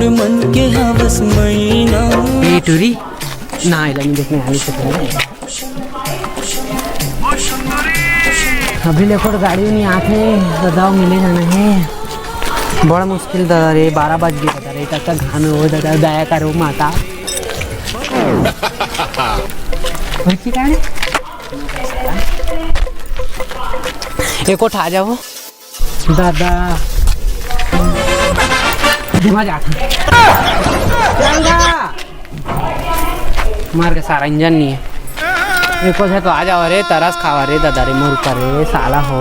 मोर मन के हवस मैना टूरी ना नहीं देखने आने से पहले अभी लेकर गाड़ी नहीं आते दादा मिले जाना है बड़ा मुश्किल दादा रे 12 बज गए दादा रे तक घाम हो दादा दया करो माता एक उठा जाओ दादा मार के सारा इंजन नहीं है देखो है तो आ जाओ रे तरस खावा रे दादा रे मोर करे साला हो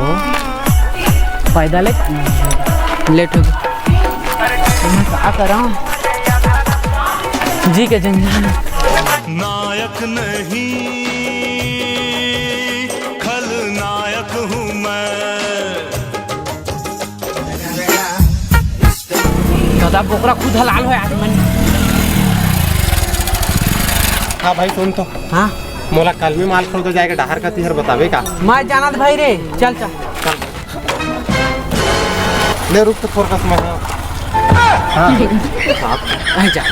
पैदल लेट हो गया मैं क्या कर रहा हूँ जी के जंजाल नायक नहीं खलनायक हूँ मैं दादा बोकरा खुद हलाल हो यार मन हाँ भाई सुन तो हाँ मोला कल में माल खरीदो जाएगा डहार का तीहर बतावे का मैं जाना था भाई रे चल चल ले रुक तो थोड़ा समय हाँ जा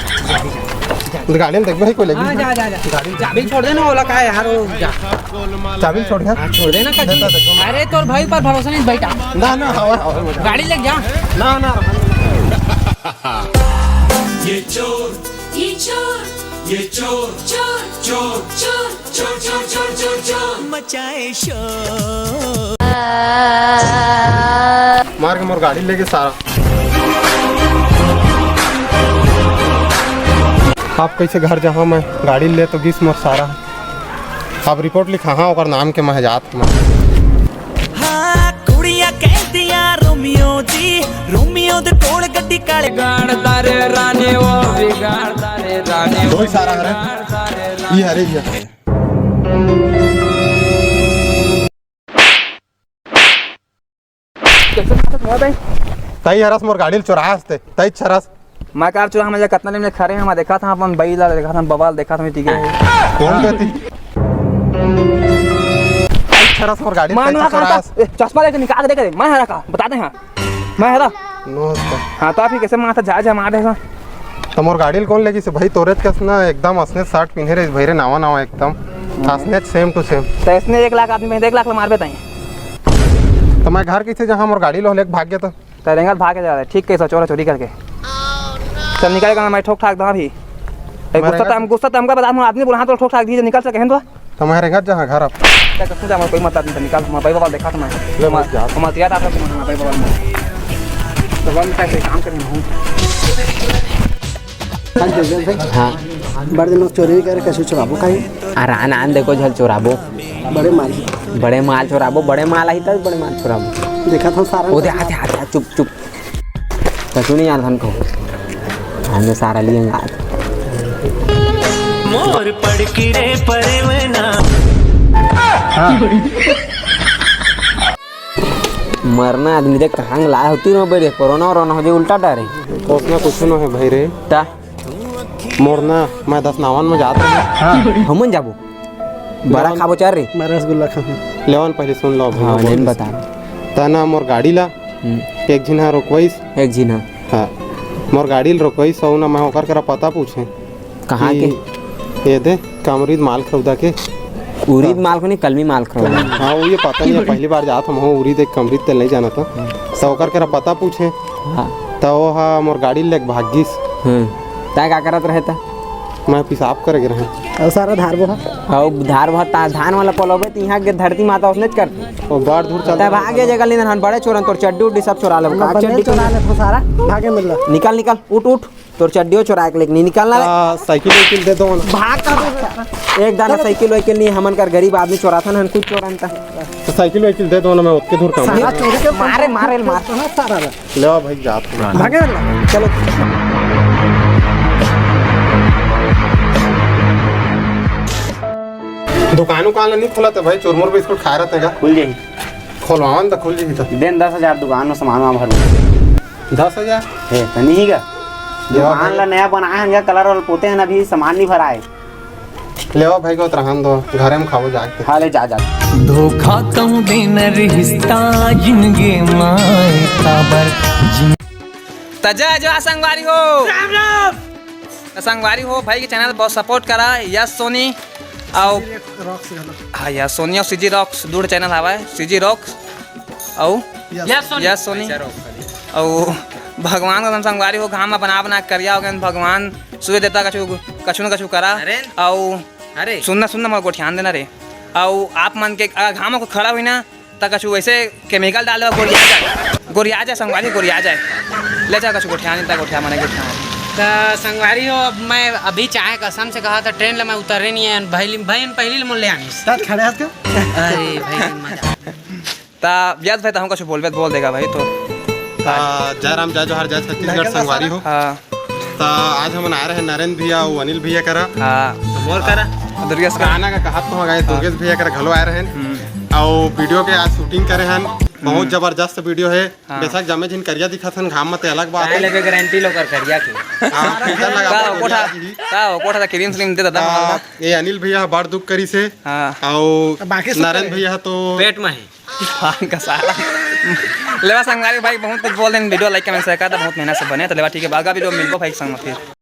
गाड़ी में देख भाई कोई लगी हाँ जा जा जा चाबी छोड़ देना ओला का यार वो जा चाबी छोड़ गया छोड़ देना कभी अरे तोर भाई पर भरोसा नहीं बैठा ना ना हवा गाड़ी लग जा ना ना ये चोर ये चोर ये चोर चोर चोर चोर चोर चोर चोर चोर चोर मचाए शोर मार के मोर गाड़ी लेके सारा आप कैसे घर जहाँ मैं गाड़ी ले तो गिस मोर सारा आप रिपोर्ट लिखा हाँ और नाम के महजात में हाँ कुड़िया कह दिया रोमियो जी रोमियो दे कोल गड्डी काले गाड़दा रे रानी वो बिगाड़दा रे रानी दो ही सारा है ये हरे जी तई हरस मोर गाड़ी चुराया हस्ते तई छरस मैं कार चुरा मुझे कितना दिन में खड़े हैं मैं देखा था अपन बैला देखा था बवाल देखा था मैं ठीक है कौन कहती तई छरस मोर गाड़ी मैं चुराया चश्मा लेके निकाल के देखे मैं हरा का बता दे हाँ मैं हरा नो हाँ तो फिर कैसे माथा जा जा मार देगा तो मोर गाड़ी कौन लेगी से भाई तोरे कस ना एकदम असने शर्ट पिन्हे रे भैरे नावा नावा एकदम असने सेम टू सेम तो इसने 1 लाख आदमी में 1 लाख मार बताई तो मैं घर कैसे जहाँ मोर गाड़ी लो लेके भाग गया तो रेंगल भाग के जा रहा है ठीक कैसा चोरा चोरी करके चल निकल मैं ठोक ठाक दूँ अभी गुस्सा तो हमका बता आदमी बोला तो ठोक ठाक दीजिए निकल सके हैं तो मैं रेंगत जहाँ घर अब कोई मत आदमी निकाल भाई बाबा देखा था मैं तैयार आता भाई बाबा पैसे काम करें हाँ बड़े लोग चोरी करे कैसे चुराबो कहीं आरान देखो झल चोराबो बड़े माल चोराबो बड़े माल आई तब बड़े माल चोराबो देखा था सारा वो दे आते चुप चुप तो नहीं यार धन को हमने सारा लिएंगे मोर पड़की रे परवना मरना आदमी देख कहाँ लाया होती ना बेरे कोरोना वरोना हो जाए उल्टा डरे तो उसमें कुछ न है भाई रे ता मोरना मैं 10 नावन में जाता हूँ हम जाबो बड़ा खाबो चार रे मैं रसगुल्ला खाऊं लेवन पहले सुन लो हाँ नहीं बता तना मोर गाड़ी ला एक जिन्हा रोकवाइस एक जी ना हाँ मोर गाड़ी रोकवाइस और ना मैं होकर करा पता पूछे कहाँ के ये दे कमरीद माल खरीदा के उरीद माल को नहीं कलमी माल खरीदा हाँ वो ये पता नहीं है पहली बार जाता हूँ उरीद एक कमरीद तेल नहीं जाना था तो होकर करा पता पूछे हाँ तो वो हाँ मोर गाड़ी लेके भागिस तय क्या करत रहता मैं पेशाब करे रहे और सारा धार बहा और धार बहुत धान वाला पलोबे तो यहाँ के धरती माता उसने करती और बाढ़ दूर चलता तब आगे जगह लेना हन बड़े चोरन तोर चड्डी उड्डी सब चोरा ले चड्डी चुरा ले तो सारा भागे मिल निकल निकल उठ उठ तोर चड्डियो चोरा के लेके नहीं निकलना साइकिल वाइकिल दे दो ना भाग कर एक दाना साइकिल वाइकिल नहीं हमन कर गरीब आदमी चोराता ना कुछ चोरनता तो साइकिल वाइकिल दे दो ना मैं उतके दूर काम मारे मारे मार सारा ले भाई जात भागे चलो दुकान उकान नहीं खुला तो भाई चुरमुर बिस्कुट खा रहे थे खुल जाई खोलवावन तो खुल जाई तो दिन 10,000 दुकान में सामान वहाँ भर 10,000 है तो नहीं का दुकान ला नया बनाए हैं कलर और पोते हैं अभी सामान नहीं भरा है ले भाई को तरहन दो घरे में खाओ जाके हाँ ले जा धोखा तुम बिन रिश्ता जिनगे माए काबर तो जय जय संगवारी हो, राम राम। तो संगवारी हो भाई के चैनल बहुत सपोर्ट करा। यस सोनी और हाँ यस सोनी और सीजी रॉक्स दूर चैनल हवा है, सीजी रॉक्स और यस सोनी और भगवान का संगवारी हो। घाम में बना करिया हो गया भगवान सूर्य देवता कछु न कछु करा। और अरे सुनना मत को ध्यान देना रे। और आप मन के घाम को खड़ा हुई ना तो कछु वैसे केमिकल डाले गोरिया जाए संगवारी गोरिया जाए ले जा कछु गोठिया नहीं गोठिया माने गोठिया। तो संगवारी हो अब मैं अभी चाहे कसम से कहा था ट्रेन ले मैं उतरे नहीं है भाई पहली मोल ले आनी साथ खड़े हाथ क्यों? अरे भाई मजा ता याद भाई तो हम कछु बोल देगा भाई तो जय राम जय जोहार जय छत्तीसगढ़ संगवारी हो। हाँ तो आज हम आ रहे हैं नरेंद्र भैया और अनिल भैया करा हाँ मोर करा दुर्गेश का गाना का कहत तो गए दुर्गेश भैया करा घलो आए रहे और वीडियो के आज शूटिंग करे हैं। बहुत जबरदस्त वीडियो है। बेशक जमे जिन करिया दिखत हन घाम में अलग बात है। लेके गारंटी लो कर करिया के हाँ, फिल्टर लगा कोठा क्रीम स्लिम दे दादा ये अनिल भैया बड़ दुख करी से हाँ और बाकी सब नरेंद्र भैया तो पेट में है का सारा लेवा संगवारी भाई बहुत कुछ बोल दें। वीडियो लाइक कमेंट शेयर कर बहुत मेहनत से बने तो लेवा ठीक है। बागा वीडियो मिलबो भाई संग में फिर।